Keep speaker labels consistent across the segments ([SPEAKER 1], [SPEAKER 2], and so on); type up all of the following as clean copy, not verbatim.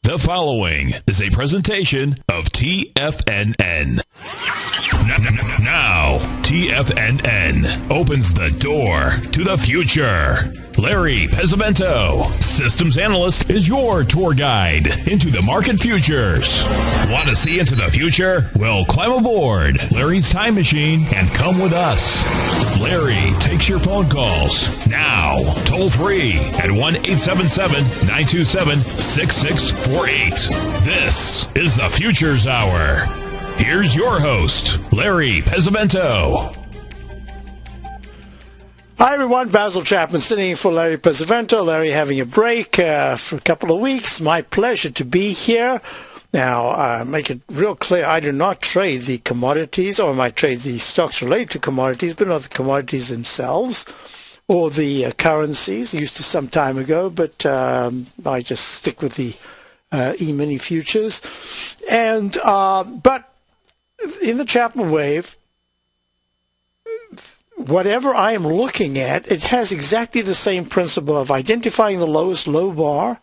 [SPEAKER 1] The following is a presentation of TFNN. Now, TFNN opens the door to the future. Larry Pesavento, systems analyst, is your tour guide into the market futures. Want to see into the future? Well, climb aboard Larry's time machine and come with us. Larry takes your phone calls now, toll free at 1-877-927-6648. This is the Futures Hour. Here's your host, Larry Pesavento.
[SPEAKER 2] Hi everyone, Basil Chapman sitting in for Larry Pesavento. Larry having a break for a couple of weeks. My pleasure to be here. Now, make it real clear, I do not trade the commodities, or I might trade the stocks related to commodities, but not the commodities themselves or the currencies. I used to some time ago, but I just stick with the E-mini futures. And but in the Chapman wave, whatever I am looking at, it has exactly the same principle of identifying the lowest low bar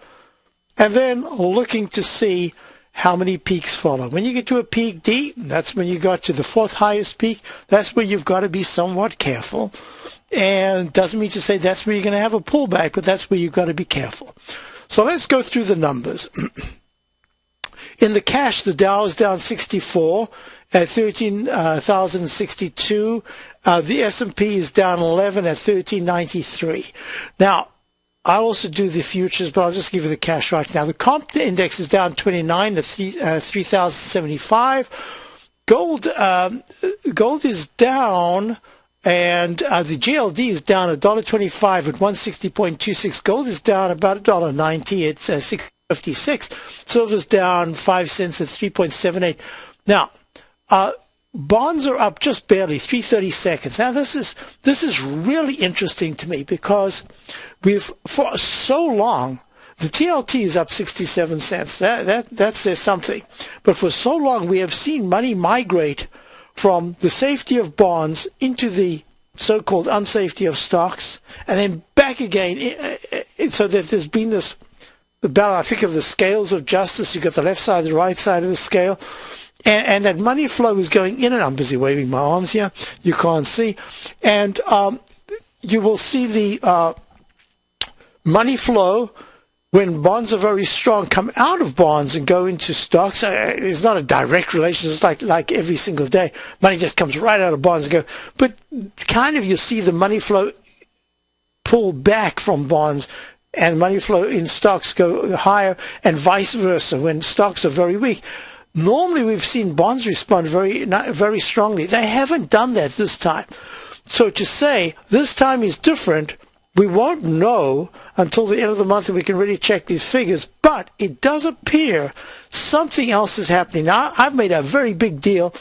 [SPEAKER 2] and then looking to see how many peaks follow. When you get to a peak D, that's when you got to the fourth highest peak. That's where you've got to be somewhat careful. And doesn't mean to say that's where you're going to have a pullback, but that's where you've got to be careful. So let's go through the numbers. In the cash, the Dow is down 64 at 13,062. The S&P is down 11 at 1393. Now, I'll also do the futures, but I'll just give you the cash right now. The comp index is down 29 at 3,075. Gold is down, and the GLD is down $1.25 at 160.26. Gold is down about $1.90 at 6.56. Silver's down 5 cents at 3.78. Now, bonds are up just barely 3/30 seconds. Now this is really interesting to me because we've for so long the TLT is up 67 cents. That says something. But for so long we have seen money migrate from the safety of bonds into the so-called unsafety of stocks, and then back again. So that there's been this battle. I think of the scales of justice. You've got the left side, the right side of the scale. And that money flow is going in, and I'm busy waving my arms here. You can't see. And you will see the money flow when bonds are very strong come out of bonds and go into stocks. It's not a direct relation. It's like every single day. Money just comes right out of bonds and go. But kind of you see the money flow pull back from bonds and money flow in stocks go higher and vice versa when stocks are very weak. Normally, we've seen bonds respond very strongly. They haven't done that this time. So to say this time is different, we won't know until the end of the month and we can really check these figures. But it does appear something else is happening. Now, I've made a very big deal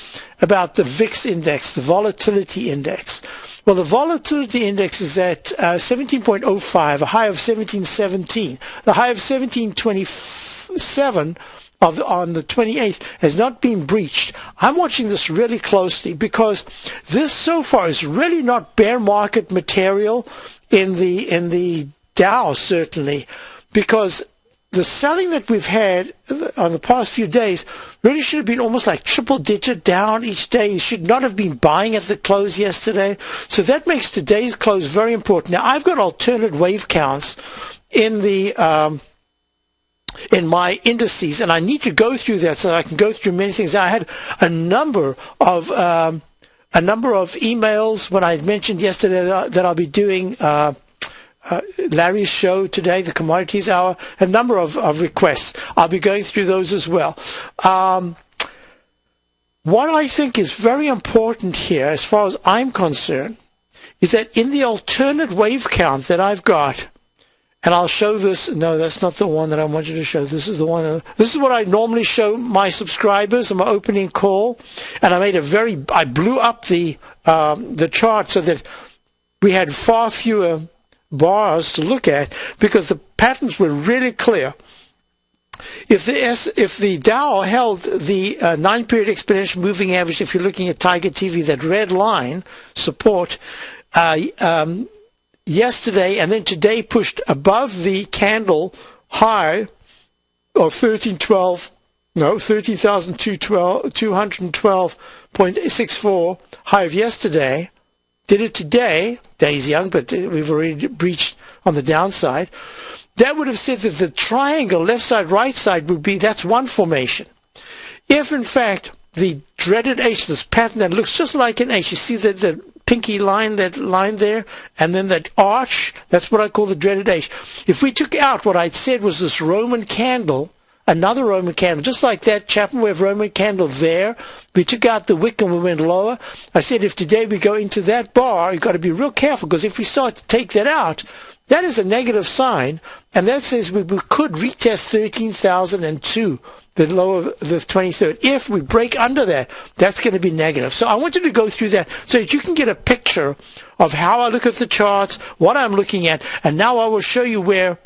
[SPEAKER 2] about the VIX index, the volatility index. Well, the volatility index is at 17.05, a high of 1717. The high of 1727 on the 28th has not been breached. I'm watching this really closely because this so far is really not bear market material in the Dow, certainly, because the selling that we've had on the past few days really should have been almost like triple-digit down each day. You should not have been buying at the close yesterday. So that makes today's close very important. Now, I've got alternate wave counts in the in my indices, and I need to go through that so I can go through many things. I had a number of emails when I had mentioned yesterday that I'll be doing Larry's show today, the Commodities Hour, a number of requests. I'll be going through those as well. What I think is very important here, as far as I'm concerned, is that in the alternate wave count that I've got, and I'll show this. No, that's not the one that I want you to show. This is the one. This is what I normally show my subscribers on my opening call. And I blew up the chart so that we had far fewer bars to look at because the patterns were really clear. If the Dow held the 9-period exponential moving average, if you're looking at Tiger TV, that red line support, yesterday and then today pushed above the candle high of 13,212.64, high of yesterday. Did it today. Day's young, but we've already breached on the downside. That would have said that the triangle, left side, right side, would be, that's one formation. If, in fact, the dreaded H, this pattern that looks just like an H, you see the pinky line, that line there, and then that arch, that's what I call the dreaded H. If we took out what I'd said was this Roman candle, another Roman candle, just like that Chapman wave Roman candle there, we took out the wick and we went lower. I said if today we go into that bar, you've got to be real careful, because if we start to take that out, that is a negative sign, and that says we could retest 13,002, the low of the 23rd. If we break under that, that's going to be negative. So I wanted to go through that so that you can get a picture of how I look at the charts, what I'm looking at, and now I will show you where,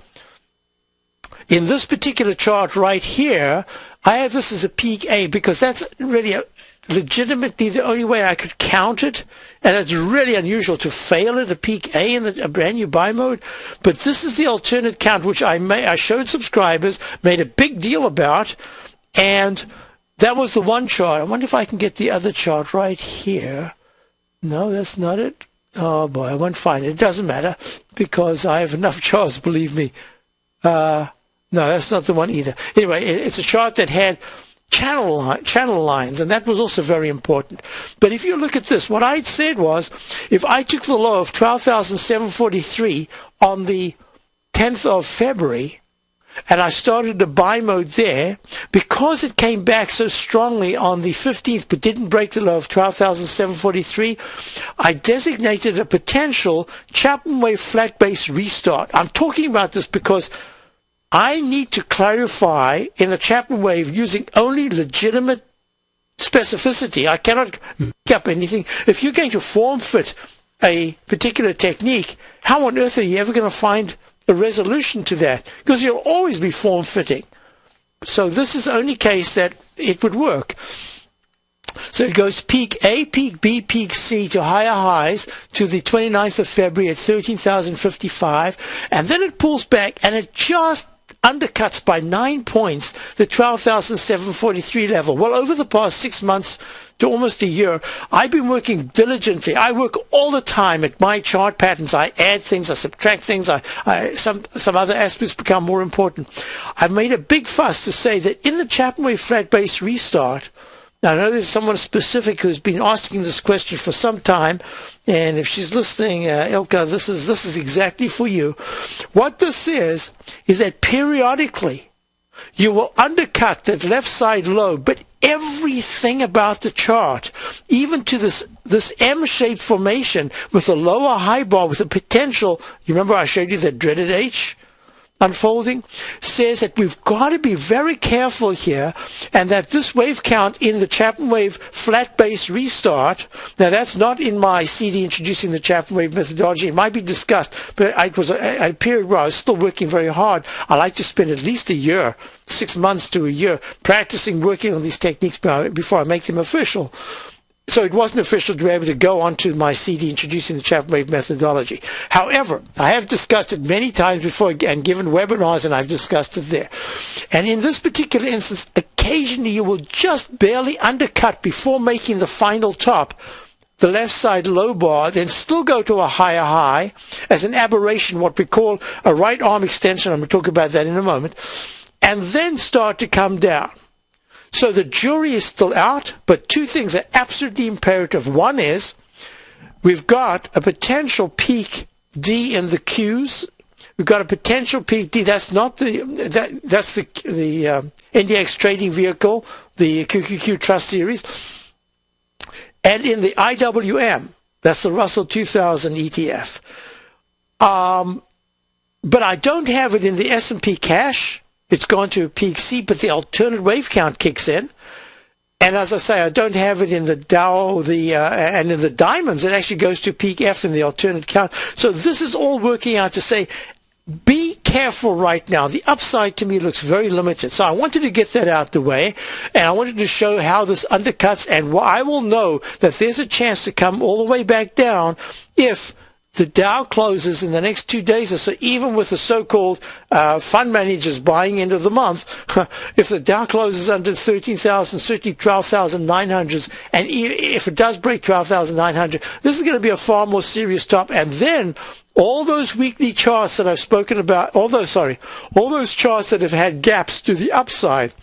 [SPEAKER 2] in this particular chart right here, I have this as a peak A, because that's really legitimately the only way I could count it, and it's really unusual to fail at a peak A in a brand new buy mode. But this is the alternate count, which I showed subscribers, made a big deal about, and that was the one chart. I wonder if I can get the other chart right here. No, that's not it. Oh boy, I won't find it. It doesn't matter, because I have enough charts, believe me. No, that's not the one either. Anyway, it's a chart that had channel lines, and that was also very important. But if you look at this, what I'd said was, if I took the low of 12,743 on the 10th of February, and I started the buy mode there, because it came back so strongly on the 15th but didn't break the low of 12,743, I designated a potential Chapman wave flat base restart. I'm talking about this because I need to clarify in the Chapman wave using only legitimate specificity. I cannot make up anything. If you're going to form fit a particular technique, how on earth are you ever going to find a resolution to that? Because you'll always be form fitting. So this is the only case that it would work. So it goes peak A, peak B, peak C to higher highs to the 29th of February at 13,055, and then it pulls back and it just undercuts by 9 points the 12,743 level. Well, over the past 6 months to almost a year, I've been working diligently. I work all the time at my chart patterns. I add things, I subtract things, some other aspects become more important. I've made a big fuss to say that in the Chapman wave flat base restart, now I know there's someone specific who's been asking this question for some time, and if she's listening, Ilka, this is exactly for you. What this is that periodically you will undercut that left side low, but everything about the chart, even to this M-shaped formation with a lower high bar with a potential, you remember I showed you that dreaded H unfolding, says that we've got to be very careful here, and that this wave count in the Chapman wave flat base restart, now that's not in my CD introducing the Chapman wave methodology. It might be discussed, but it was a period where I was still working very hard. I like to spend at least a year, 6 months to a year, practicing working on these techniques before I make them official. So it wasn't official to be able to go onto my CD introducing the Chapman wave methodology. However, I have discussed it many times before and given webinars, and I've discussed it there. And in this particular instance, occasionally you will just barely undercut before making the final top, the left side low bar, then still go to a higher high as an aberration, what we call a right arm extension. I'm going to talk about that in a moment. And then start to come down. So the jury is still out, but two things are absolutely imperative. One is we've got a potential peak D in the Qs. We've got a potential peak D. That's not that's the NDX trading vehicle, the QQQ Trust Series, and in the IWM, that's the Russell 2000 ETF. But I don't have it in the S&P Cash. It's gone to peak C, but the alternate wave count kicks in. And as I say, I don't have it in the Dow, and in the diamonds, it actually goes to peak F in the alternate count. So this is all working out to say, be careful right now. The upside to me looks very limited. So I wanted to get that out the way, and I wanted to show how this undercuts, and I will know that there's a chance to come all the way back down if the Dow closes in the next 2 days or so, even with the so-called fund managers buying into the month, if the Dow closes under 13,000, certainly 12,900, and if it does break 12,900, this is going to be a far more serious top. And then all those weekly charts that I've spoken about, all those charts that have had gaps to the upside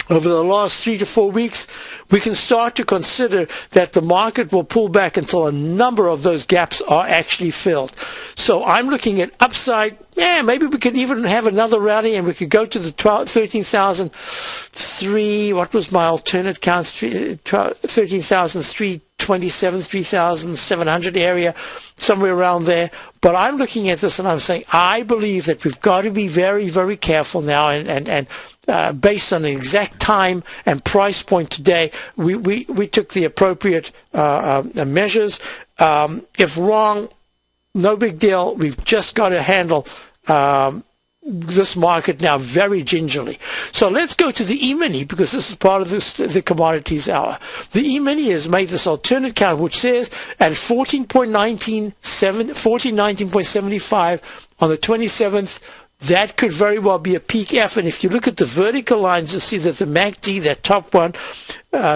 [SPEAKER 2] over the last 3 to 4 weeks, we can start to consider that the market will pull back until a number of those gaps are actually filled. So I'm looking at upside. Yeah, maybe we could even have another rally and we could go to the 13,003. What was my alternate count? 13,327, 3,700 area, somewhere around there. But I'm looking at this and I'm saying, I believe that we've got to be very, very careful now, and based on the exact time and price point today, we took the appropriate measures. If wrong, no big deal. We've just got to handle this market now very gingerly. So let's go to the E-mini, because this is part of the commodities hour. The E-mini has made this alternate count, which says at 14.75 on the 27th, that could very well be a peak F. And if you look at the vertical lines, you'll see that the MACD, that top one,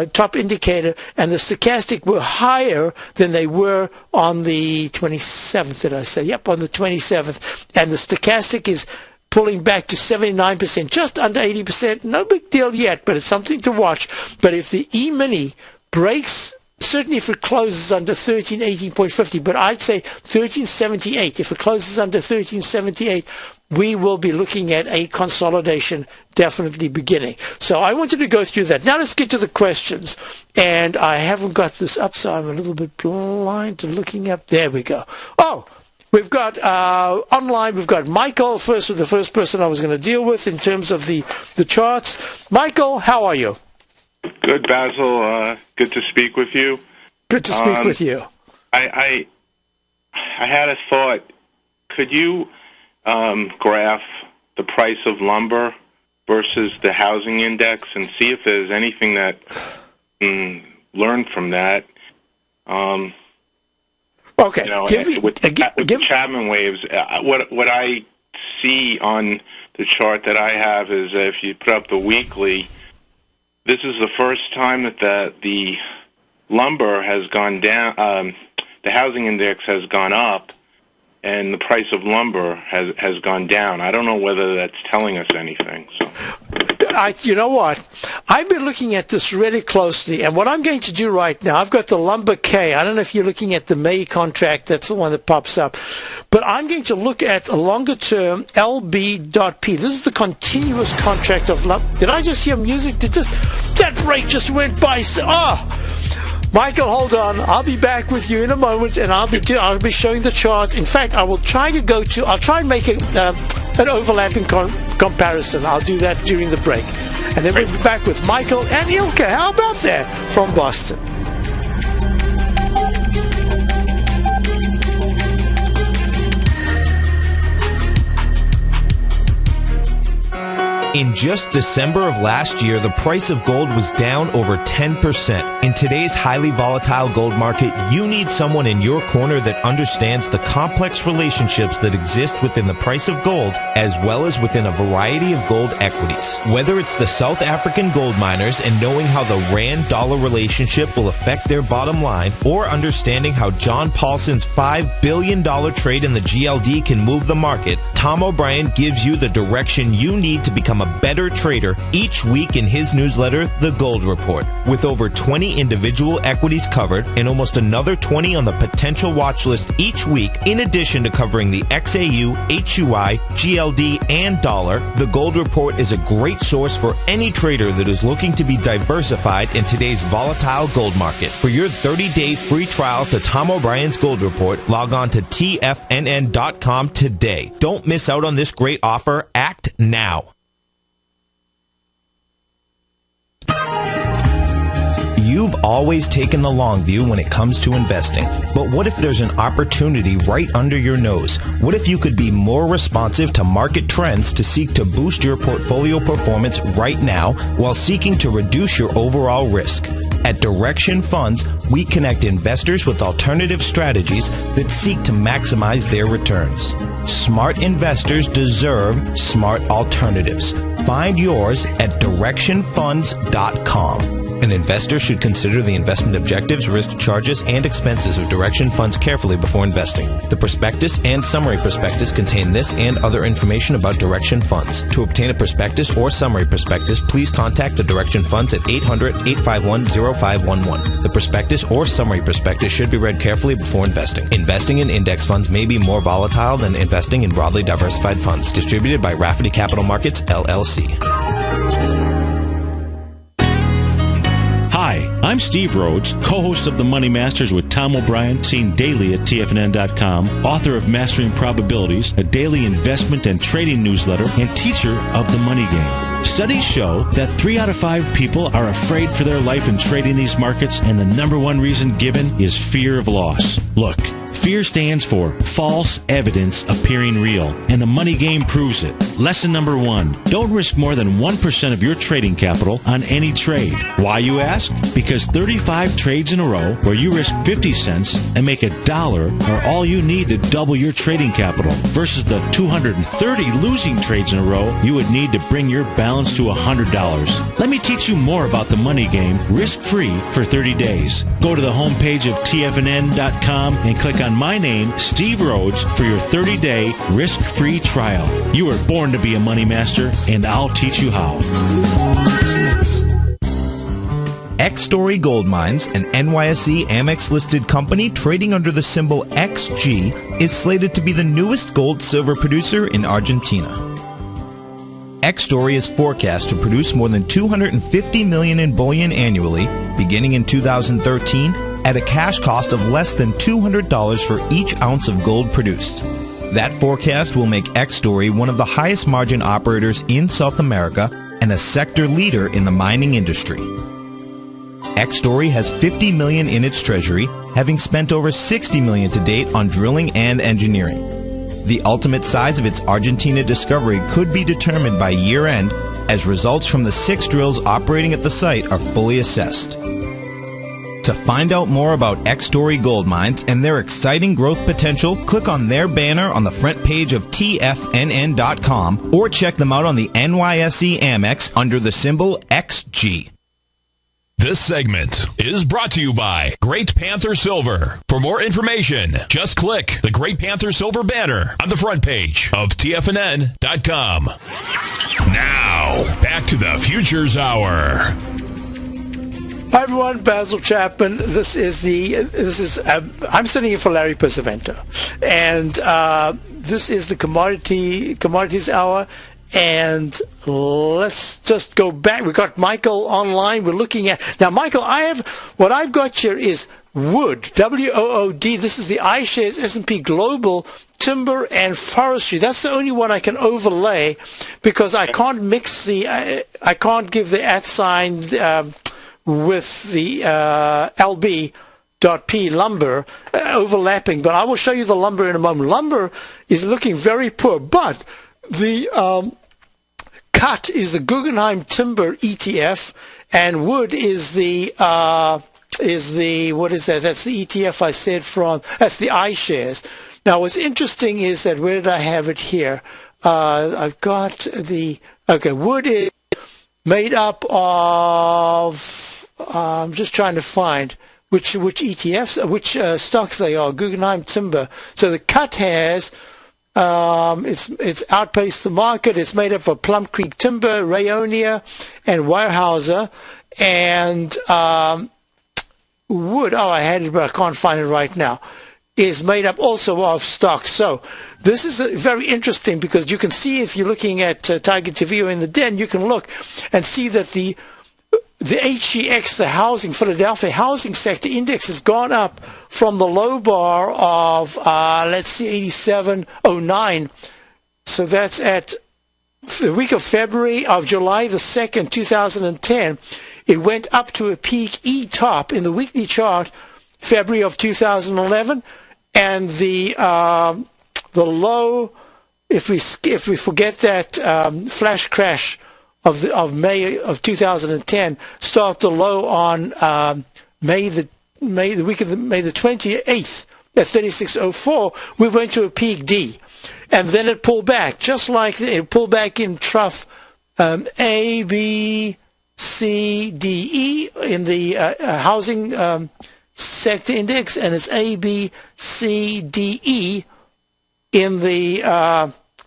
[SPEAKER 2] top indicator, and the stochastic were higher than they were on the 27th, did I say? Yep, on the 27th. And the stochastic is pulling back to 79%, just under 80%. No big deal yet, but it's something to watch. But if the E-mini breaks, certainly if it closes under 1318.50, but I'd say 1378. If it closes under 1378, we will be looking at a consolidation definitely beginning. So I wanted to go through that. Now let's get to the questions. And I haven't got this up, so I'm a little bit blind to looking up. There we go. Oh, we've got online, we've got Michael first, with the first person I was going to deal with in terms of the charts. Michael, how are you?
[SPEAKER 3] Good, Basil. Good to speak with you.
[SPEAKER 2] Good to speak with you.
[SPEAKER 3] I had a thought. Could you graph the price of lumber versus the housing index and see if there's anything that learned from that?
[SPEAKER 2] Okay.
[SPEAKER 3] You know, with the Chapman waves, what I see on the chart that I have is if you put up the weekly, this is the first time that the lumber has gone down, the housing index has gone up, and the price of lumber has gone down. I don't know whether that's telling us anything. So.
[SPEAKER 2] You know what? I've been looking at this really closely, and what I'm going to do right now, I've got the lumber K. I don't know if you're looking at the May contract. That's the one that pops up. But I'm going to look at a longer-term LB.P. This is the continuous contract of lumber. Did I just hear music? That break just went by. Michael, hold on. I'll be back with you in a moment, and I'll be showing the charts. In fact, I'll try and make an overlapping comparison. I'll do that during the break. And then we'll be back with Michael and Ilka. How about that? From Boston.
[SPEAKER 4] In just December of last year, the price of gold was down over 10%. In today's highly volatile gold market, you need someone in your corner that understands the complex relationships that exist within the price of gold, as well as within a variety of gold equities. Whether it's the South African gold miners and knowing how the Rand-dollar relationship will affect their bottom line, or understanding how John Paulson's $5 billion trade in the GLD can move the market, Tom O'Brien gives you the direction you need to become a better trader each week in his newsletter, The Gold Report. With over 20 individual equities covered and almost another 20 on the potential watch list each week, in addition to covering the XAU, HUI, GLD, and dollar, The Gold Report is a great source for any trader that is looking to be diversified in today's volatile gold market. For your 30-day free trial to Tom O'Brien's Gold Report, log on to TFNN.com today. Don't miss out on this great offer. Act now. You've always taken the long view when it comes to investing. But what if there's an opportunity right under your nose? What if you could be more responsive to market trends to seek to boost your portfolio performance right now while seeking to reduce your overall risk? At Direction Funds, we connect investors with alternative strategies that seek to maximize their returns. Smart investors deserve smart alternatives. Find yours at directionfunds.com. An investor should consider the investment objectives, risk charges, and expenses of Direction Funds carefully before investing. The prospectus and summary prospectus contain this and other information about Direction Funds. To obtain a prospectus or summary prospectus, please contact the Direction Funds at 800-851-0511. The prospectus or summary prospectus should be read carefully before investing. Investing in index funds may be more volatile than investing in broadly diversified funds. Distributed by Rafferty Capital Markets, LLC.
[SPEAKER 5] Hi, I'm Steve Rhodes, co-host of The Money Masters with Tom O'Brien, seen daily at TFNN.com, author of Mastering Probabilities, a daily investment and trading newsletter, and teacher of the money game. Studies show that 3 out of 5 people are afraid for their life in trading these markets, and the number one reason given is fear of loss. Look, fear stands for false evidence appearing real, and the money game proves it. Lesson number 1, don't risk more than 1% of your trading capital on any trade. Why, you ask? Because 35 trades in a row where you risk 50 cents and make $1 are all you need to double your trading capital, versus the 230 losing trades in a row you would need to bring your balance to $100. Let me teach you more about the money game risk-free for 30 days. Go to the homepage of TFNN.com and click on my name, Steve Rhodes, for your 30-day risk-free trial. You were born to be a money master, and I'll teach you how.
[SPEAKER 4] X-Story Gold Mines, an NYSE Amex-listed company trading under the symbol XG, is slated to be the newest gold-silver producer in Argentina. X-Story is forecast to produce more than $250 million in bullion annually, beginning in 2013, at a cash cost of less than $200 for each ounce of gold produced. That forecast will make X-Story one of the highest margin operators in South America and a sector leader in the mining industry. X-Story has $50 million in its treasury, having spent over $60 million to date on drilling and engineering. The ultimate size of its Argentina discovery could be determined by year-end, as results from the 6 drills operating at the site are fully assessed. To find out more about X-Story Gold Mines and their exciting growth potential, click on their banner on the front page of TFNN.com or check them out on the NYSE Amex under the symbol XG.
[SPEAKER 1] This segment is brought to you by Great Panther Silver. For more information, just click the Great Panther Silver banner on the front page of TFNN.com. Now, back to the Futures Hour.
[SPEAKER 2] Hi everyone, Basil Chapman. I'm sitting in for Larry Pesavento, and this is the commodities hour. And let's just go back. We got Michael online. We're looking at now, Michael. What I've got here is Wood, WOOD. This is the iShares S&P Global Timber and Forestry. That's the only one I can overlay because I can't mix I can't give the @ sign with the LB.P lumber overlapping. But I will show you the lumber in a moment. Lumber is looking very poor, but the cut is the Guggenheim Timber ETF, and wood is the what is that? That's the ETF I said from. That's the iShares. Now, what's interesting is that where did I have it here? I've got the wood is made up of. I'm just trying to find which ETFs, which stocks they are. Guggenheim Timber. So the cut has. It's outpaced the market. It's made up of Plum Creek Timber, Rayonia, and Weyerhaeuser, and wood. Oh, I had it, but I can't find it right now. Is made up also of stocks. So this is very interesting because you can see if you're looking at Tiger TV or in the den, you can look and see that the HGX, the Philadelphia housing sector index, has gone up from the low bar of, 8709. So that's at the week of July the 2nd, 2010. It went up to a peak E-top in the weekly chart, February of 2011. And the low, if we forget that flash crash of May of 2010 started low on May the week of May the 28th at 36.04. We went to a peak D, and then it pulled back, just like it pulled back in trough A, B, C, D, E in the housing sector index, and it's A, B, C, D, E in the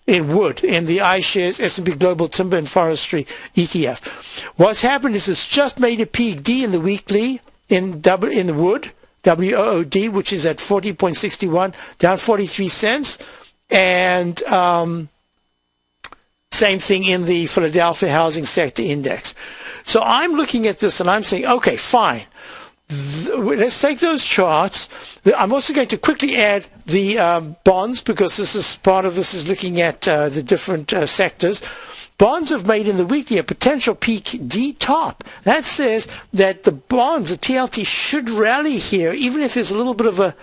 [SPEAKER 2] in wood, in the iShares S&P Global Timber and Forestry ETF. What's happened is it's just made a peak D in the weekly in the wood, WOOD, which is at 40.61, down 43 cents, and same thing in the Philadelphia Housing Sector Index. So I'm looking at this and I'm saying, okay, fine. Let's take those charts. I'm also going to quickly add the bonds, because this is part of this is looking at the different sectors. Bonds have made in the weekly a potential peak D top. That says that the bonds, the TLT, should rally here, even if there's a little bit of a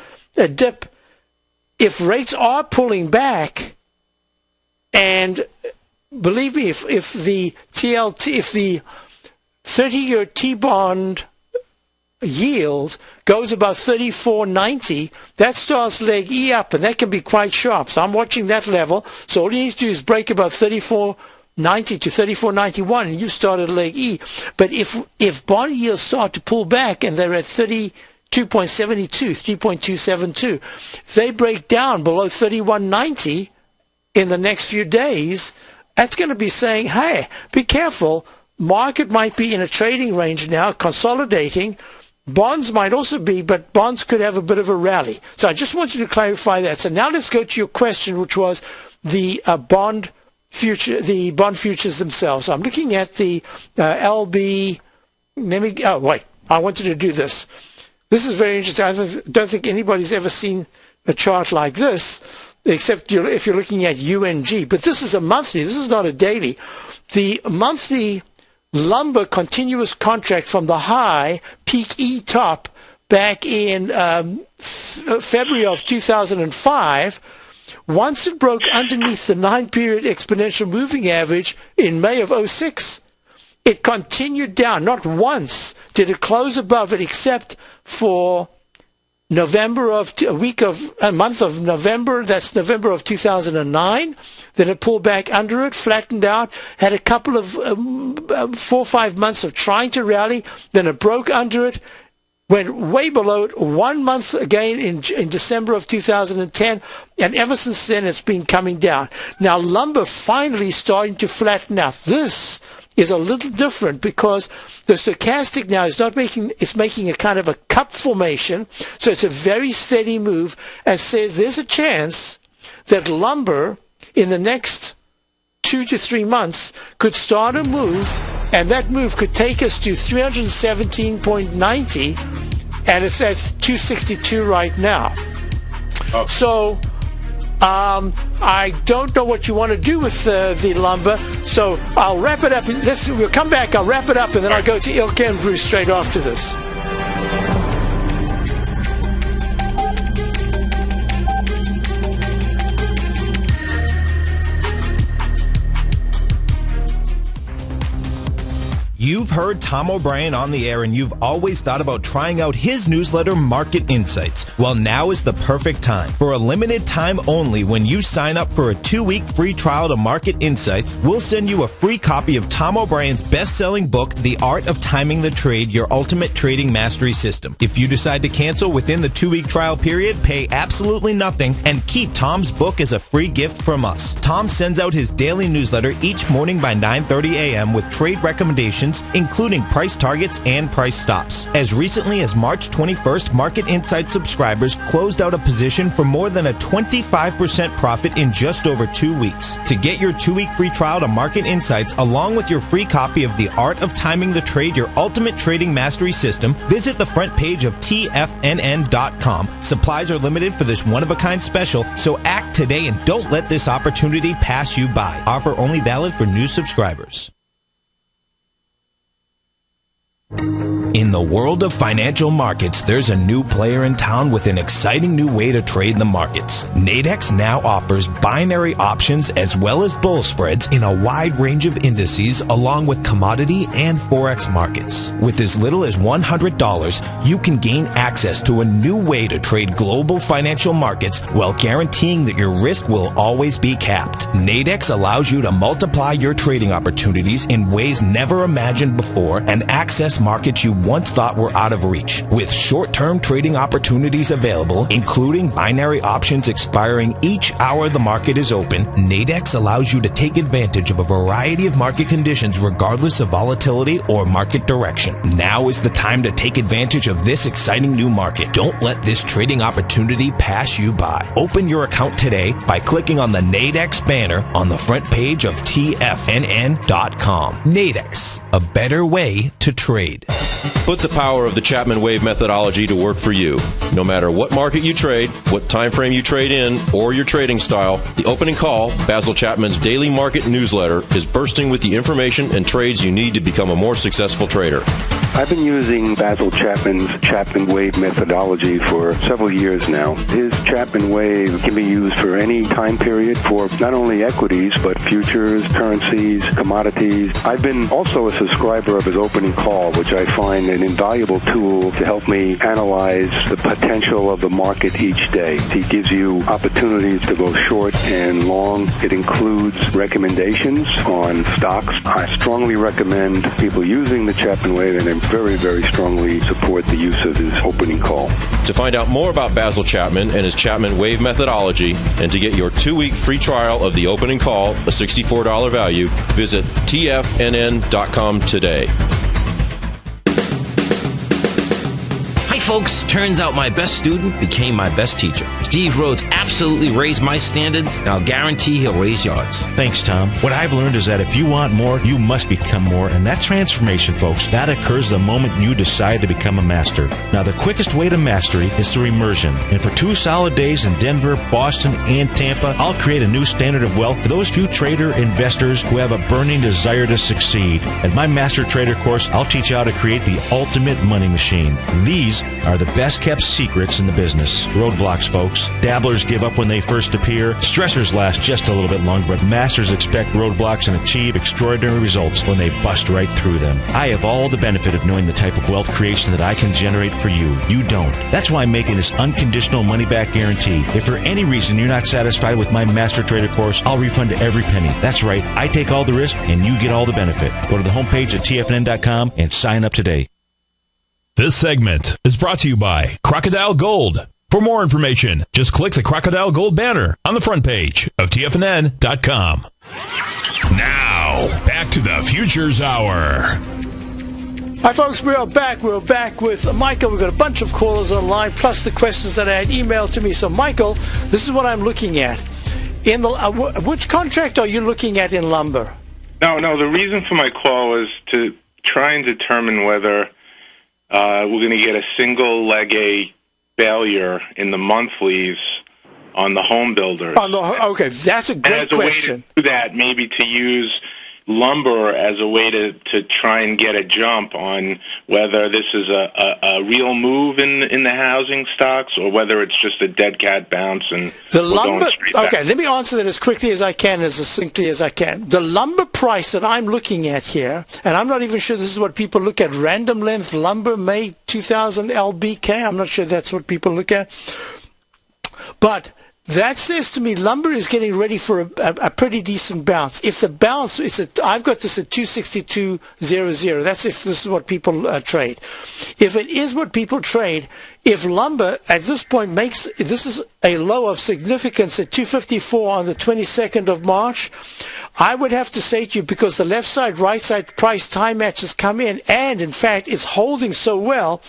[SPEAKER 2] dip. If rates are pulling back, and believe me, if the TLT, if the 30-year T-bond yield goes above 34.90, that starts leg E up, and that can be quite sharp. So I'm watching that level. So all you need to do is break above 34.90 to 34.91, and you've started leg E. But if bond yields start to pull back and they're at 32.72, 3.272, if they break down below 31.90 in the next few days, that's going to be saying, hey, be careful. Market might be in a trading range now, consolidating. Bonds might also be, but bonds could have a bit of a rally. So I just wanted to clarify that. So now let's go to your question, which was the bond futures themselves. So I'm looking at the LB. I wanted to do this. This is very interesting. I don't think anybody's ever seen a chart like this, except if you're looking at UNG. But this is a monthly. This is not a daily. The monthly lumber continuous contract from the high peak E top back in February of 2005, once it broke underneath the 9-period exponential moving average in May of 06, it continued down. Not once did it close above it, except for a month of November. That's November of 2009. Then it pulled back under it, flattened out, had a couple of 4 or 5 months of trying to rally. Then it broke under it, went way below it 1 month again in December of 2010, and ever since then it's been coming down. Now lumber finally starting to flatten out. This is a little different because the stochastic now is making a kind of a cup formation, so it's a very steady move, and says there's a chance that lumber in the next 2 to 3 months could start a move, and that move could take us to 317.90, and it's at 262 right now. Oh. So I don't know what you want to do with the lumber, so I'll wrap it up. We'll come back, I'll wrap it up, and then I'll go to Ilke and Bruce straight after this.
[SPEAKER 4] You've heard Tom O'Brien on the air, and you've always thought about trying out his newsletter, Market Insights. Well, now is the perfect time. For a limited time only, when you sign up for a 2-week free trial to Market Insights, we'll send you a free copy of Tom O'Brien's best-selling book, The Art of Timing the Trade, Your Ultimate Trading Mastery System. If you decide to cancel within the 2-week trial period, pay absolutely nothing and keep Tom's book as a free gift from us. Tom sends out his daily newsletter each morning by 9:30 a.m. with trade recommendations, including price targets and price stops. As recently as March 21st, Market Insights subscribers closed out a position for more than a 25% profit in just over 2 weeks. To get your 2-week free trial to Market Insights, along with your free copy of The Art of Timing the Trade, Your Ultimate Trading Mastery System, visit the front page of TFNN.com. Supplies are limited for this one-of-a-kind special, so act today and don't let this opportunity pass you by. Offer only valid for new subscribers. In the world of financial markets, there's a new player in town with an exciting new way to trade the markets. Nadex now offers binary options as well as bull spreads in a wide range of indices along with commodity and Forex markets. With as little as $100, you can gain access to a new way to trade global financial markets while guaranteeing that your risk will always be capped. Nadex allows you to multiply your trading opportunities in ways never imagined before and access markets you once thought were out of reach. With short-term trading opportunities available, including binary options expiring each hour the market is open, Nadex allows you to take advantage of a variety of market conditions regardless of volatility or market direction. Now is the time to take advantage of this exciting new market. Don't let this trading opportunity pass you by. Open your account today by clicking on the Nadex banner on the front page of TFNN.com. Nadex, a better way to trade.
[SPEAKER 6] Put the power of the Chapman Wave methodology to work for you. No matter what market you trade, what time frame you trade in, or your trading style, the opening call, Basil Chapman's daily market newsletter, is bursting with the information and trades you need to become a more successful trader.
[SPEAKER 7] I've been using Basil Chapman's Chapman Wave methodology for several years now. His Chapman Wave can be used for any time period for not only equities, but futures, currencies, commodities. I've been also a subscriber of his opening call, which I find an invaluable tool to help me analyze the potential of the market each day. He gives you opportunities to go short and long. It includes recommendations on stocks. I strongly recommend people using the Chapman Wave, and I very, very strongly support the use of his opening call.
[SPEAKER 6] To find out more about Basil Chapman and his Chapman Wave methodology, and to get your 2-week free trial of the opening call, a $64 value, visit TFNN.com today.
[SPEAKER 4] Hi folks, turns out my best student became my best teacher. Steve Rhodes absolutely raised my standards, and I'll guarantee he'll raise yours.
[SPEAKER 5] Thanks, Tom. What I've learned is that if you want more, you must become more, and that transformation, folks, that occurs the moment you decide to become a master. Now, the quickest way to mastery is through immersion, and for 2 solid days in Denver, Boston, and Tampa, I'll create a new standard of wealth for those few trader investors who have a burning desire to succeed. At my Master Trader course, I'll teach you how to create the ultimate money machine. These are the best kept secrets in the business. Roadblocks, folks. Dabblers give up when they first appear. Stressors last just a little bit longer, but masters expect roadblocks and achieve extraordinary results when they bust right through them. I have all the benefit of knowing the type of wealth creation that I can generate for you. You don't. That's why I'm making this unconditional money-back guarantee. If for any reason you're not satisfied with my Master Trader course, I'll refund every penny. That's right. I take all the risk, and you get all the benefit. Go to the homepage at TFNN.com and sign up today.
[SPEAKER 1] This segment is brought to you by Crocodile Gold. For more information, just click the Crocodile Gold banner on the front page of TFNN.com. Now, back to the Futures Hour.
[SPEAKER 2] Hi, folks. We're back. We're back with Michael. We've got a bunch of callers online, plus the questions that I had emailed to me. So, Michael, this is what I'm looking at. In the which contract are you looking at in lumber?
[SPEAKER 3] No. The reason for my call was to try and determine whether we're going to get a single leg A failure in the monthlies on the home builders.
[SPEAKER 2] Okay, that's a great question.
[SPEAKER 3] Way to do that, maybe to use lumber as a way to try and get a jump on whether this is a real move in the housing stocks or whether it's just a dead cat bounce and
[SPEAKER 2] the lumber. Okay, let me answer that as quickly as I can, as succinctly as I can. The lumber price that I'm looking at here, and I'm not even sure this is what people look at, random length lumber, May 2000 LBK. I'm not sure that's what people look at, but that says to me lumber is getting ready for a pretty decent bounce. If the bounce, I've got this at 262.00. That's if this is what people trade. If it is what people trade, if lumber at this point this is a low of significance at 254 on the 22nd of March, I would have to say to you, because the left side, right side price time matches come in, and in fact it's holding so well,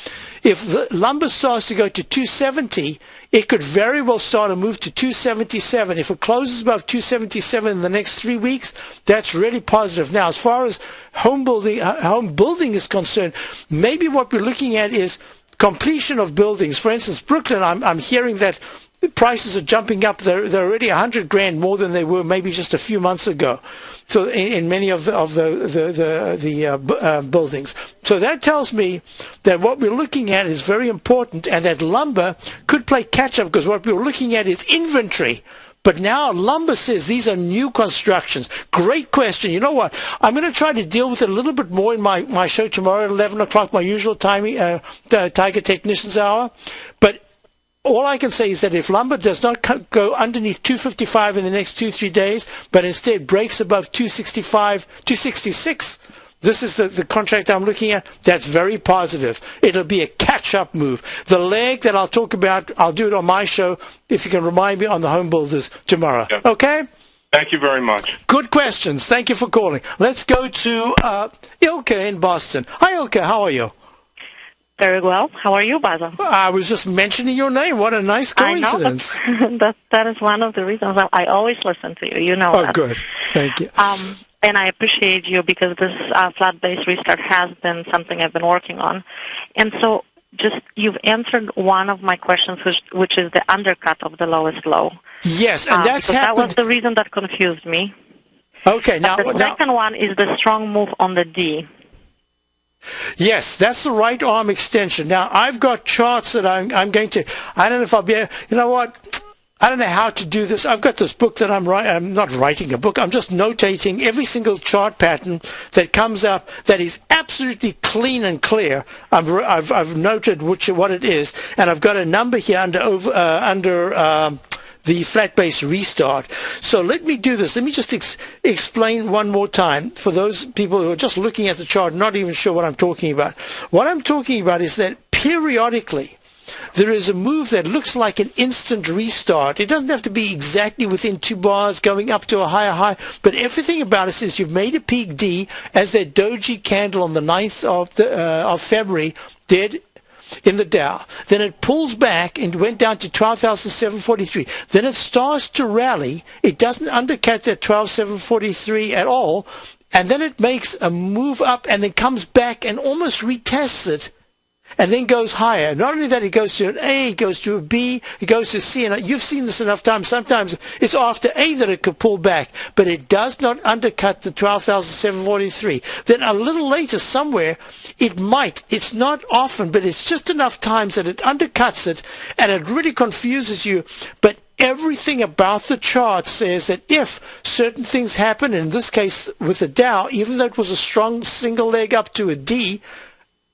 [SPEAKER 2] if the lumber starts to go to 270, it could very well start to move to 277. If it closes above 277 in the next 3 weeks, that's really positive. Now, as far as home building is concerned, maybe what we're looking at is completion of buildings. For instance, Brooklyn, I'm hearing that prices are jumping up. They're already $100,000 more than they were maybe just a few months ago. So in many of the buildings, So that tells me that what we're looking at is very important, and that lumber could play catch-up, because what we're looking at is inventory. But now lumber says these are new constructions. Great question. You know what? I'm going to try to deal with it a little bit more in my show tomorrow at 11 o'clock, my usual timing, Tiger Technicians Hour. But all I can say is that if lumber does not go underneath 255 in the next 2-3 days, but instead breaks above 265, 266, this is the contract I'm looking at. That's very positive. It'll be a catch-up move. The leg that I'll talk about, I'll do it on my show, if you can remind me, on the Home Builders tomorrow. Yeah. Okay?
[SPEAKER 3] Thank you very much.
[SPEAKER 2] Good questions. Thank you for calling. Let's go to Ilka in Boston. Hi, Ilka. How are you?
[SPEAKER 8] Very well. How are you, Basil?
[SPEAKER 2] I was just mentioning your name. What a nice coincidence.
[SPEAKER 8] I know. That is one of the reasons I always listen to you. You know that.
[SPEAKER 2] Oh, good. Thank you.
[SPEAKER 8] And I appreciate you, because this flat-base restart has been something I've been working on. And so you've answered one of my questions, which is the undercut of the lowest low.
[SPEAKER 2] Yes, and that's happened.
[SPEAKER 8] That was the reason that confused me.
[SPEAKER 2] Okay, now
[SPEAKER 8] the second one is the strong move on the D.
[SPEAKER 2] Yes, that's the right arm extension. Now, I've got charts that I'm going to, I don't know if I'll be able, you know what? I don't know how to do this. I've got this book that I'm not writing a book. I'm just notating every single chart pattern that comes up that is absolutely clean and clear. I've noted what it is, and I've got a number here under the flat base restart. So let me do this. Let me just explain one more time for those people who are just looking at the chart, not even sure what I'm talking about. What I'm talking about is that periodically there is a move that looks like an instant restart. It doesn't have to be exactly within 2 bars going up to a higher high, but everything about it says you've made a peak D as that doji candle on the 9th of February did in the Dow. Then it pulls back and went down to 12,743. Then it starts to rally. It doesn't undercut that 12,743 at all, and then it makes a move up and then comes back and almost retests it, and then goes higher. Not only that, it goes to an A, it goes to a B, it goes to C, and you've seen this enough times. Sometimes it's after A that it could pull back, but it does not undercut the 12,743. Then a little later somewhere, it might. It's not often, but it's just enough times that it undercuts it, and it really confuses you. But everything about the chart says that if certain things happen, in this case with the Dow, even though it was a strong single leg up to a D,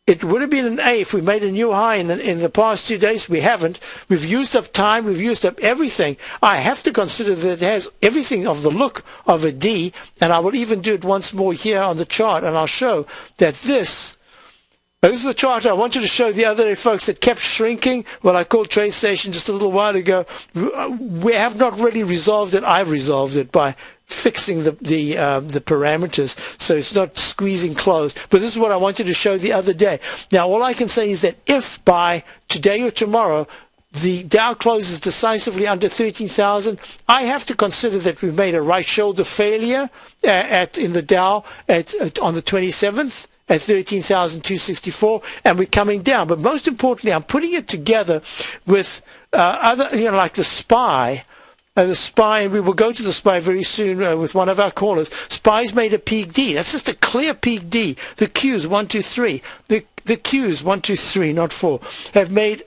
[SPEAKER 2] it would have been an A if we made a new high in the past 2 days. We haven't. We've used up time. We've used up everything. I have to consider that it has everything of the look of a D, and I will even do it once more here on the chart, and I'll show that this is the chart I wanted to show the other day, folks, that kept shrinking. Well, I called TradeStation just a little while ago. We have not really resolved it. I've resolved it by fixing the parameters so it's not squeezing closed. But this is what I wanted to show the other day. Now, all I can say is that if by today or tomorrow the Dow closes decisively under 13,000, I have to consider that we've made a right shoulder failure in the Dow on the 27th. At 13,264, and we're coming down. But most importantly, I'm putting it together with other, like the SPY. The SPY, and we will go to the SPY very soon with one of our callers. SPY's made a peak D. That's just a clear peak D. The Qs 1, 2, 3. The Qs 1, 2, 3, not 4, have made.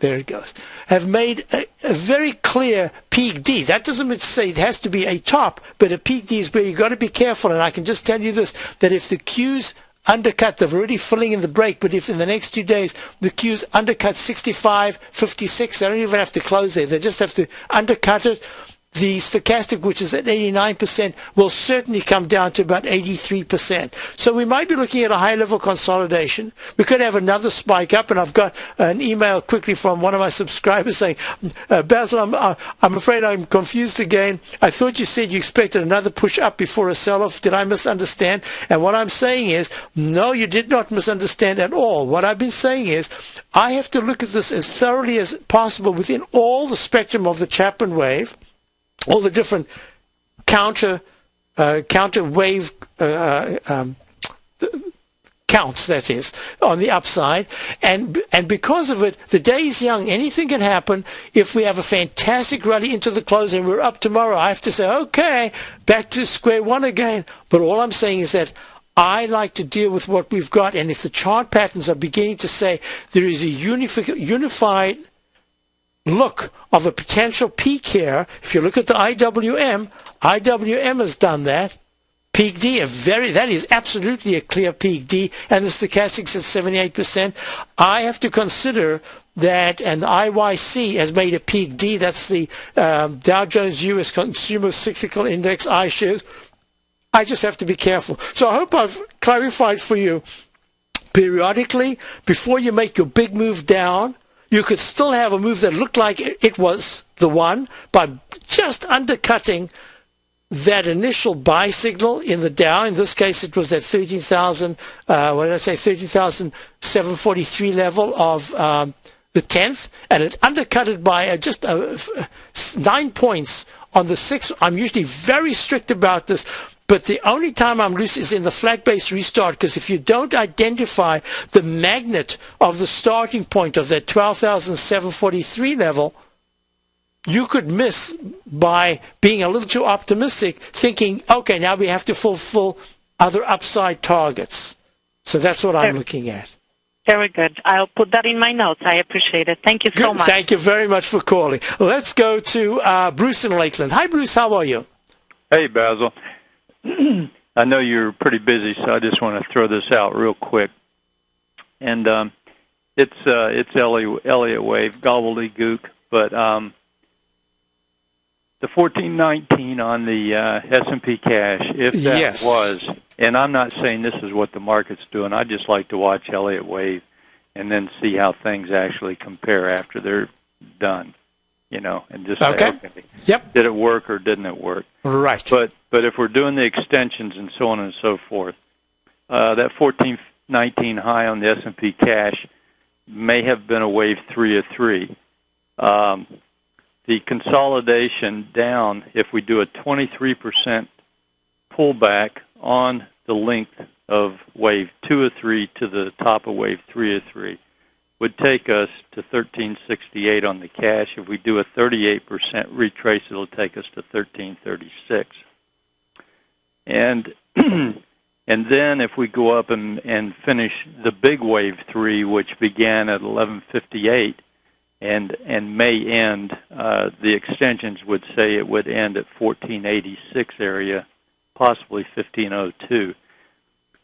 [SPEAKER 2] There it goes. Have made a very clear peak D. That doesn't say it has to be a top, but a peak D is where you've got to be careful. And I can just tell you this, that if the Qs undercut, they're already filling in the break, but if in the next 2 days the Qs undercut 65, 56, they don't even have to close there. They just have to undercut it. The stochastic, which is at 89%, will certainly come down to about 83%. So we might be looking at a high-level consolidation. We could have another spike up, and I've got an email quickly from one of my subscribers saying, Basil, I'm afraid I'm confused again. I thought you said you expected another push up before a sell-off. Did I misunderstand? And what I'm saying is, no, you did not misunderstand at all. What I've been saying is, I have to look at this as thoroughly as possible within all the spectrum of the Chapman wave, all the different counter wave counts, that is, on the upside, and because of it, the day is young. Anything can happen. If we have a fantastic rally into the close and we're up tomorrow, I have to say, okay, back to square one again. But all I'm saying is that I like to deal with what we've got, and if the chart patterns are beginning to say there is a unified look of a potential peak here, if you look at the IWM has done that. Peak D, that is absolutely a clear peak D, and the stochastics at 78%. I have to consider that, and the IYC has made a peak D. That's the Dow Jones U.S. Consumer Cyclical Index iShares. I just have to be careful. So I hope I've clarified for you. Periodically, before you make your big move down, you could still have a move that looked like it was the one by just undercutting that initial buy signal in the Dow. In this case, it was that 13,743 level of the 10th, and it undercut it by just 9 points on the 6th. I'm usually very strict about this, but the only time I'm loose is in the flat base restart, because if you don't identify the magnet of the starting point of that 12,743 level, you could miss by being a little too optimistic, thinking, okay, now we have to fulfill other upside targets. So that's what I'm looking at.
[SPEAKER 8] Very good. I'll put that in my notes. I appreciate it. Thank you so much.
[SPEAKER 2] Thank you very much for calling. Let's go to Bruce in Lakeland. Hi, Bruce. How are you?
[SPEAKER 9] Hey, Basil. I know you're pretty busy, so I just want to throw this out real quick. And it's Elliott Wave, gobbledygook, but the 1419 on the S&P cash, if that was, and I'm not saying this is what the market's doing, I just like to watch Elliott Wave and then see how things actually compare after they're done, and just say, okay, did it work or didn't it work?
[SPEAKER 2] Right.
[SPEAKER 9] But if we're doing the extensions and so on and so forth, that 1419 high on the S&P cash may have been a wave 3 of 3. The consolidation down, if we do a 23% pullback on the length of wave 2 of 3 to the top of wave 3 of 3, would take us to 1368 on the cash. If we do a 38% retrace, it'll take us to 1336. And then if we go up and finish the big wave 3, which began at 1158, and may end, the extensions would say it would end at 1486 area, possibly 1502.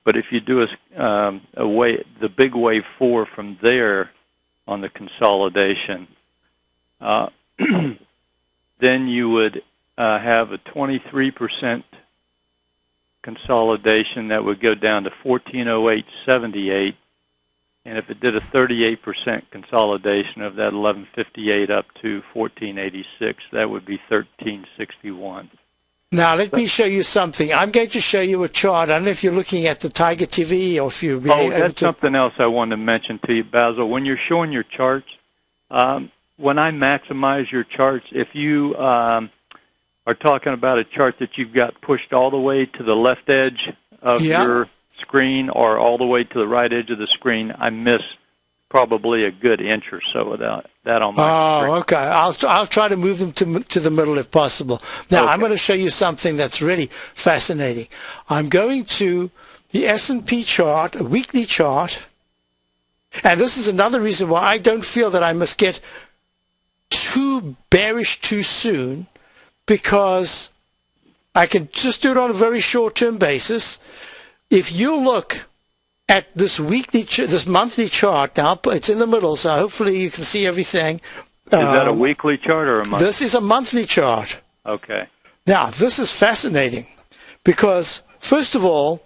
[SPEAKER 9] But if you do the big wave 4 from there on the consolidation, then you would have a 23% consolidation that would go down to 1408.78. And if it did a 38% consolidation of that 1158 up to 1486, that would be 1361.
[SPEAKER 2] Now, let me show you something. I'm going to show you a chart. I don't know if you're looking at the Tiger TV or if you're
[SPEAKER 9] that's something else I wanted to mention to you, Basil. When you're showing your charts, when I maximize your charts, if you are talking about a chart that you've got pushed all the way to the left edge of your screen or all the way to the right edge of the screen, I miss probably a good inch or so of that on my screen.
[SPEAKER 2] Okay. I'll try to move them to the middle if possible. Now, I'm going to show you something that's really fascinating. I'm going to the S&P chart, a weekly chart, and this is another reason why I don't feel that I must get too bearish too soon, because I can just do it on a very short-term basis. If you look at this monthly chart, now it's in the middle, so hopefully you can see everything.
[SPEAKER 9] Is that a weekly chart or a monthly?
[SPEAKER 2] This is a monthly chart.
[SPEAKER 9] Okay.
[SPEAKER 2] Now, this is fascinating because, first of all,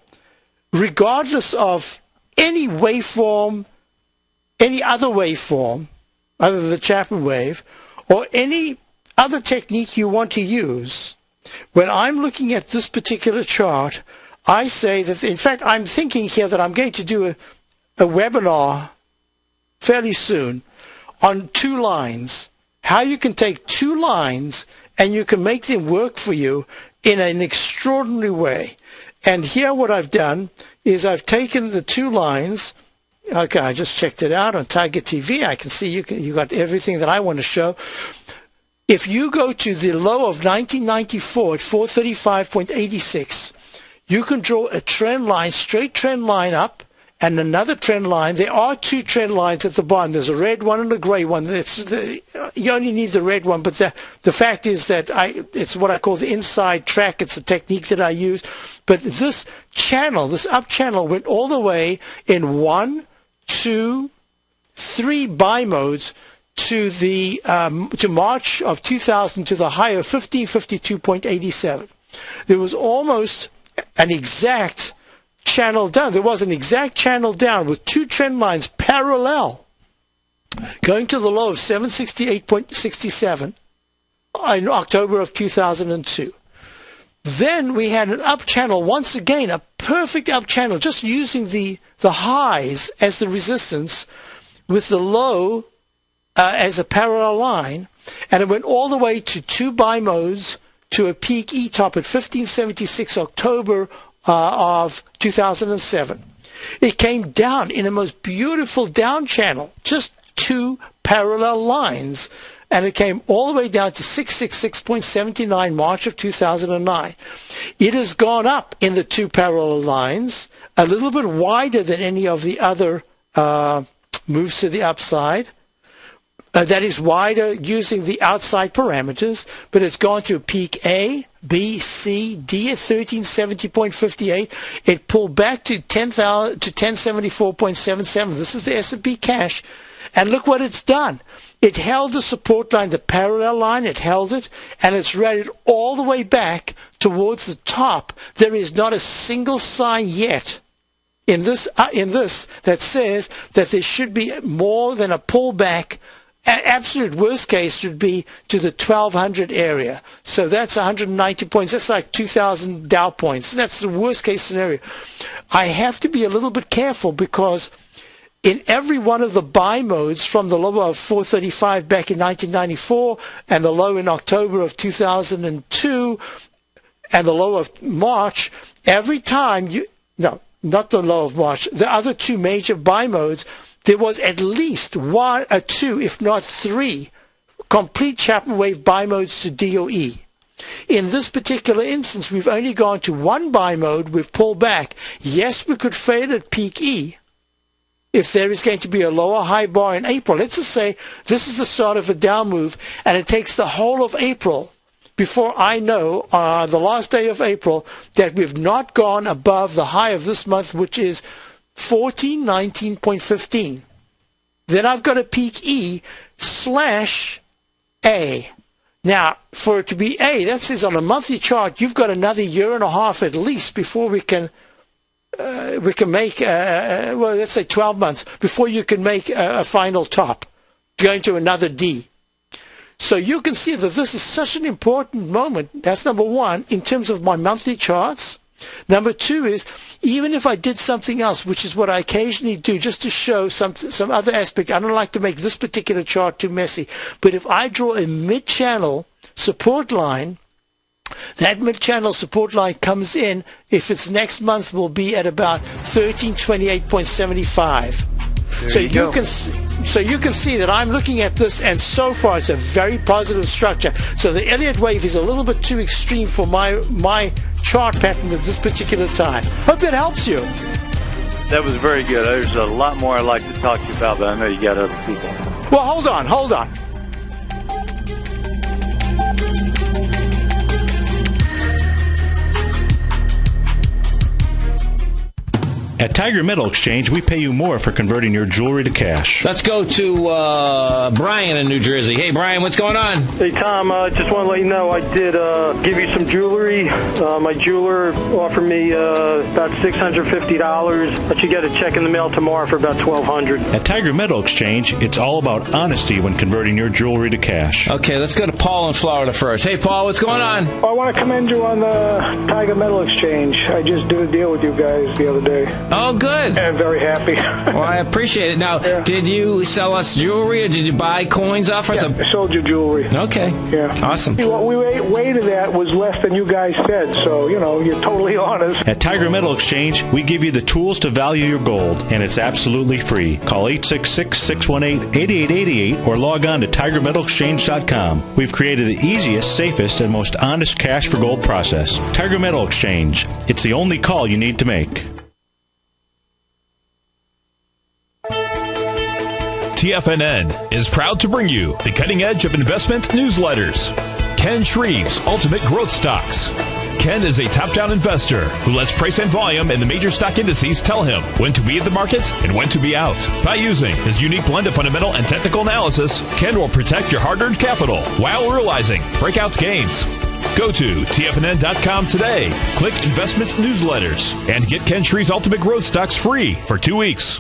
[SPEAKER 2] regardless of any waveform, any other waveform, other than the Chapman wave, or any other technique you want to use, when I'm looking at this particular chart, I say that, in fact, I'm thinking here that I'm going to do a webinar fairly soon on 2 lines, how you can take 2 lines and you can make them work for you in an extraordinary way. And here what I've done is I've taken the 2 lines. Okay, I just checked it out on Tiger TV. I can see you got everything that I want to show. If you go to the low of 1994 at 435.86, you can draw a trend line, straight trend line up, and another trend line. There are two trend lines at the bottom. There's a red one and a gray one. You only need the red one, but the fact is that it's what I call the inside track. It's a technique that I use. But this channel, this up channel, went all the way in 1, 2, 3 buy modes to the to March of 2000 to the high of 1552.87. There was almost an exact channel down. There was an exact channel down with two trend lines parallel going to the low of 768.67 in October of 2002. Then we had an up channel, once again, a perfect up channel, just using the highs as the resistance with the low as a parallel line, and it went all the way to 2 buy modes to a peak E-top at 1576 October of 2007. It came down in a most beautiful down channel, just 2 parallel lines, and it came all the way down to 666.79 March of 2009. It has gone up in the 2 parallel lines, a little bit wider than any of the other moves to the upside. That is wider using the outside parameters, but it's gone to peak A, B, C, D at 1370.58. It pulled back to 1074.77. This is the S&P cash. And look what it's done. It held the support line, the parallel line, it held it, and it's rallied all the way back towards the top. There is not a single sign yet in this that says that there should be more than a pullback. Absolute worst case would be to the 1200 area. So that's 190 points. That's like 2,000 Dow points. That's the worst case scenario. I have to be a little bit careful because in every one of the buy modes, from the low of 435 back in 1994 and the low in October of 2002 and the low of March, every time not the low of March, the other 2 major buy modes, there was at least 1 or 2, if not 3, complete Chapman wave buy modes to DOE. In this particular instance, we've only gone to 1 buy mode. We've pulled back. Yes, we could fade at peak E if there is going to be a lower high bar in April. Let's just say this is the start of a down move, and it takes the whole of April before I know, the last day of April, that we've not gone above the high of this month, which is 1419.15. Then I've got a peak E /A. Now, for it to be A, that says on a monthly chart, you've got another year and a half at least before we can make, well, let's say 12 months, before you can make a final top, going to another D. So you can see that this is such an important moment. That's number 1 in terms of my monthly charts. Number 2 is, even if I did something else, which is what I occasionally do just to show some other aspect, I don't like to make this particular chart too messy, but if I draw a mid-channel support line, that mid-channel support line comes in, if it's next month, will be at about 1328.75. So you can see that I'm looking at this, and so far it's a very positive structure. So the Elliott wave is a little bit too extreme for my chart pattern at this particular time. Hope that helps you.
[SPEAKER 9] That was very good. There's a lot more I'd like to talk to you about, but I know you got other people.
[SPEAKER 2] Well, hold on.
[SPEAKER 5] At Tiger Metal Exchange, we pay you more for converting your jewelry to cash.
[SPEAKER 10] Let's go to Brian in New Jersey. Hey, Brian, what's going on?
[SPEAKER 11] Hey, Tom, just want to let you know I did give you some jewelry. My jeweler offered me about $650, but you get a check in the mail tomorrow for about $1,200.
[SPEAKER 5] At Tiger Metal Exchange, it's all about honesty when converting your jewelry to cash.
[SPEAKER 10] Okay, let's go to Paul in Florida first. Hey, Paul, what's going on?
[SPEAKER 12] I want to commend you on the Tiger Metal Exchange. I just did a deal with you guys the other day.
[SPEAKER 10] Oh, good.
[SPEAKER 11] And very happy.
[SPEAKER 10] Well, I appreciate it. Now, did you sell us jewelry, or did you buy coins off us?
[SPEAKER 11] I sold you jewelry.
[SPEAKER 10] Okay.
[SPEAKER 11] Yeah.
[SPEAKER 10] Awesome.
[SPEAKER 11] What we weighted at was less than you guys said, so, you're totally honest.
[SPEAKER 5] At Tiger Metal Exchange, we give you the tools to value your gold, and it's absolutely free. Call 866-618-8888 or log on to TigerMetalExchange.com. We've created the easiest, safest, and most honest cash for gold process. Tiger Metal Exchange. It's the only call you need to make.
[SPEAKER 1] TFNN is proud to bring you the cutting edge of investment newsletters. Ken Shreve's Ultimate Growth Stocks. Ken is a top-down investor who lets price and volume in the major stock indices tell him when to be in the market and when to be out. By using his unique blend of fundamental and technical analysis, Ken will protect your hard-earned capital while realizing breakout gains. Go to TFNN.com today, click Investment Newsletters, and get Ken Shreve's Ultimate Growth Stocks free for 2 weeks.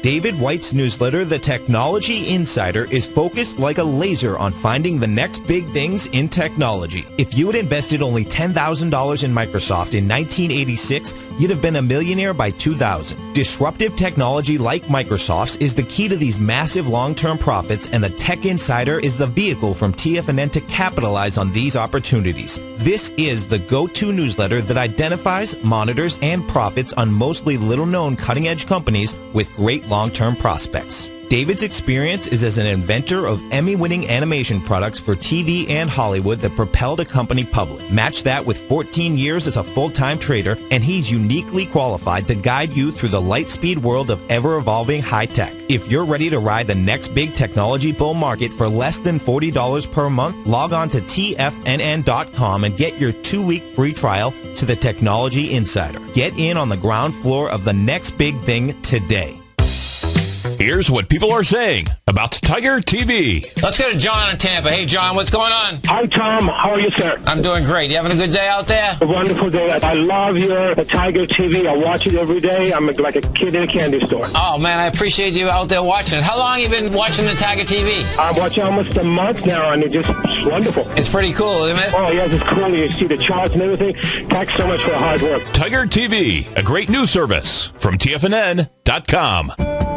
[SPEAKER 4] David White's newsletter, The Technology Insider, is focused like a laser on finding the next big things in technology. If you had invested only $10,000 in Microsoft in 1986, you'd have been a millionaire by 2000. Disruptive technology like Microsoft's is the key to these massive long-term profits, and the Tech Insider is the vehicle from TFNN to capitalize on these opportunities. This is the go-to newsletter that identifies, monitors, and profits on mostly little-known cutting-edge companies with great long-term prospects. David's experience is as an inventor of Emmy-winning animation products for TV and Hollywood that propelled a company public. Match that with 14 years as a full-time trader, and he's uniquely qualified to guide you through the light-speed world of ever-evolving high-tech. If you're ready to ride the next big technology bull market for less than $40 per month, log on to TFNN.com and get your 2-week free trial to the Technology Insider. Get in on the ground floor of the next big thing today.
[SPEAKER 1] Here's what people are saying about Tiger TV.
[SPEAKER 10] Let's go to John in Tampa. Hey, John, what's going on?
[SPEAKER 12] Hi, Tom. How are you, sir?
[SPEAKER 10] I'm doing great. You having a good day out there?
[SPEAKER 12] A wonderful day. I love your Tiger TV. I watch it every day. I'm like a kid in a candy store.
[SPEAKER 10] Oh, man, I appreciate you out there watching it. How long have you been watching the Tiger TV?
[SPEAKER 12] I'm watching almost a month now, and it's wonderful.
[SPEAKER 10] It's pretty cool, isn't it?
[SPEAKER 12] Oh, yes, it's cool. You see the charts and everything. Thanks so much for the hard work.
[SPEAKER 1] Tiger TV, a great news service from TFNN.com.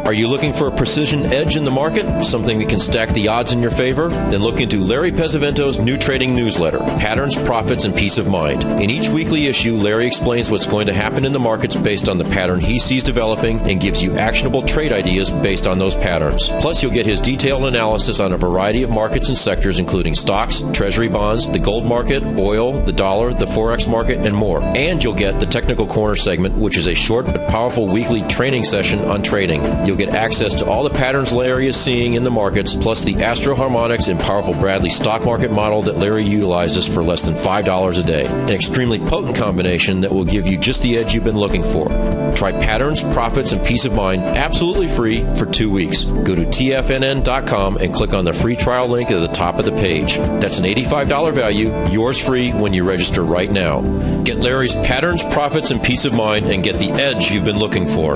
[SPEAKER 6] Are you looking for a precision edge in the market? Something that can stack the odds in your favor? Then look into Larry Pesavento's new trading newsletter, Patterns, Profits, and Peace of Mind. In each weekly issue, Larry explains what's going to happen in the markets based on the pattern he sees developing and gives you actionable trade ideas based on those patterns. Plus, you'll get his detailed analysis on a variety of markets and sectors, including stocks, treasury bonds, the gold market, oil, the dollar, the Forex market, and more. And you'll get the Technical Corner segment, which is a short but powerful weekly training session on trading. You'll get access to all the patterns Larry is seeing in the markets, plus the Astro Harmonics and powerful Bradley stock market model that Larry utilizes for less than $5 a day. An extremely potent combination that will give you just the edge you've been looking for. Try Patterns, Profits, and Peace of Mind absolutely free for 2 weeks. Go to TFNN.com and click on the free trial link at the top of the page. That's an $85 value, yours free when you register right now. Get Larry's Patterns, Profits, and Peace of Mind and get the edge you've been looking for.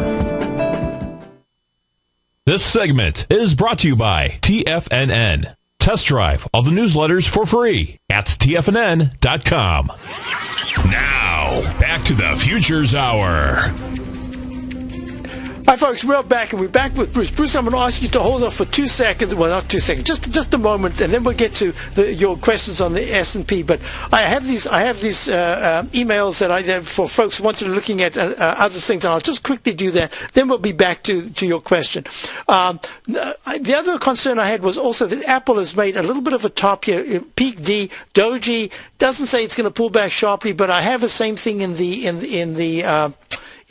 [SPEAKER 1] This segment is brought to you by TFNN. Test drive all the newsletters for free at TFNN.com. Now, back to the Futures Hour.
[SPEAKER 2] Hi, folks. We're back, and we're back with Bruce. Bruce, I'm going to ask you to hold off for 2 seconds. Well, not 2 seconds, just a moment, and then we'll get to your questions on the S&P. But I have these emails that I have for folks who wanted looking at other things, and I'll just quickly do that. Then we'll be back to your question. The other concern I had was also that Apple has made a little bit of a top here. Peak D, Doji doesn't say it's going to pull back sharply, but I have the same thing in the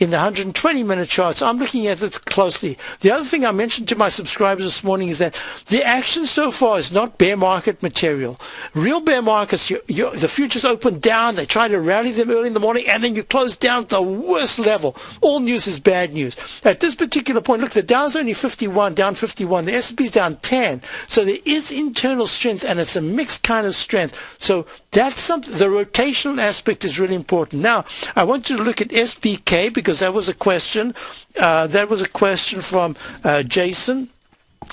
[SPEAKER 2] 120-minute chart. So I'm looking at it closely. The other thing I mentioned to my subscribers this morning is that the action so far is not bear market material. Real bear markets, the futures open down, they try to rally them early in the morning, and then you close down at the worst level. All news is bad news. At this particular point, look, the Dow's only 51, down 51. The S&P's down 10. So there is internal strength, and it's a mixed kind of strength. So that's something. The rotational aspect is really important. Now, I want you to look at SBK, because that was a question. That was a question from Jason,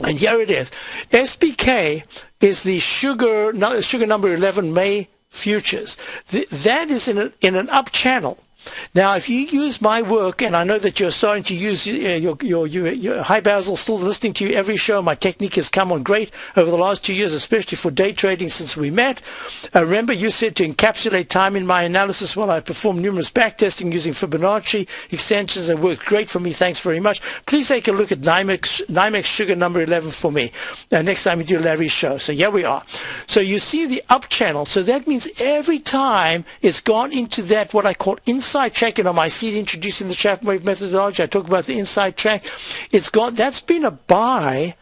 [SPEAKER 2] and here it is. SBK is the sugar number 11 May futures. That is in an up channel. Now, if you use my work, and I know that you're starting to use your Hi Basil, still listening to you every show. My technique has come on great over the last 2 years, especially for day trading since we met. Remember, you said to encapsulate time in my analysis while I performed numerous backtesting using Fibonacci extensions that worked great for me. Thanks very much. Please take a look at NYMEX Sugar number 11 for me next time you do Larry's show. So here we are. So you see the up channel. So that means every time it's gone into that, what I call inside track, and on my seed introducing the Chapman Wave methodology, I talk about the inside track. It's gone. That's been a buy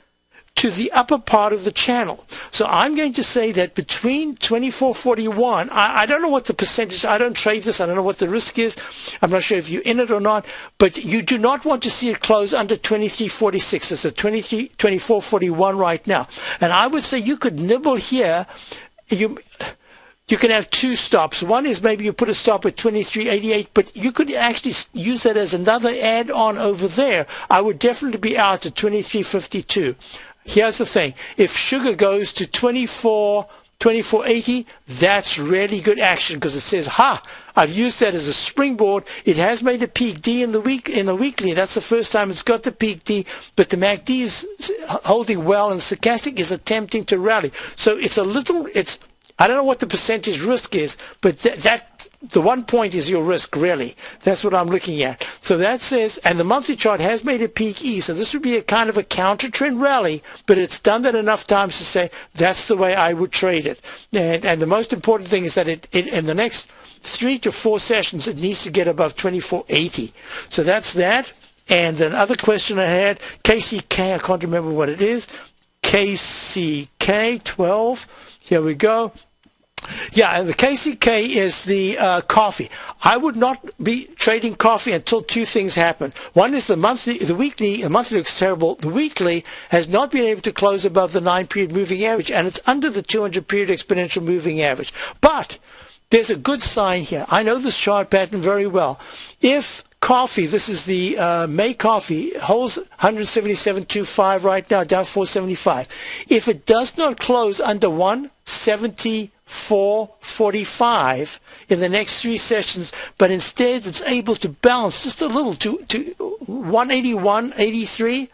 [SPEAKER 2] to the upper part of the channel. So I'm going to say that between 24.41, I don't know what the percentage, I don't trade this, I don't know what the risk is, I'm not sure if you're in it or not, but you do not want to see it close under 23.46. It's at 24.41 right now. And I would say you could nibble here. You can have two stops. One is maybe you put a stop at 23.88, but you could actually use that as another add-on over there. I would definitely be out at 23.52. Here's the thing. If sugar goes to 24.80, that's really good action because it says, I've used that as a springboard. It has made a peak D in the weekly. That's the first time it's got the peak D, but the MACD is holding well, and stochastic is attempting to rally. So I don't know what the percentage risk is, but the 1 point is your risk, really. That's what I'm looking at. So that says, and the monthly chart has made a peak E, so this would be a kind of a counter-trend rally, but it's done that enough times to say that's the way I would trade it. And the most important thing is that it in the next 3 to 4 sessions, it needs to get above 24.80. So that's that. And another question I had, KCK, I can't remember what it is. KCK 12. Here we go. Yeah, the KCK is the coffee. I would not be trading coffee until two things happen. One is the monthly looks terrible. The weekly has not been able to close above the 9-period moving average, and it's under the 200-period exponential moving average. But there's a good sign here. I know this chart pattern very well. If coffee, this is the May coffee, holds 177.25 right now, down 475. If it does not close under 174.45 in the next 3 sessions, but instead it's able to bounce just a little to 181.83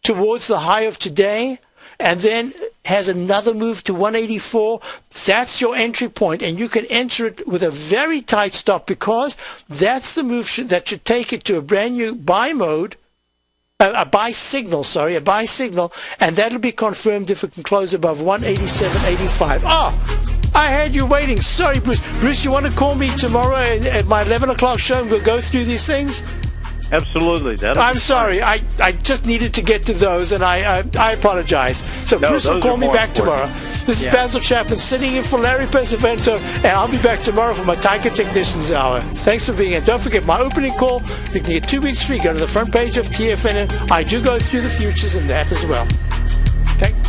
[SPEAKER 2] towards the high of today, and then has another move to 184, that's your entry point, and you can enter it with a very tight stop because that's the move that should take it to a brand new buy mode, a buy signal, and that'll be confirmed if it can close above 187.85. I had you waiting. Sorry, Bruce. Bruce, you want to call me tomorrow at my 11 o'clock show and we'll go through these things?
[SPEAKER 9] Absolutely. I'm
[SPEAKER 2] sorry. I just needed to get to those, and I apologize. So Bruce will call me back tomorrow. This is Basil Chapman sitting in for Larry Pesavento, and I'll be back tomorrow for my Tiger Technicians Hour. Thanks for being here. Don't forget my opening call. You can get 2 weeks free. Go to the front page of TFNN. I do go through the futures and that as well. Thanks.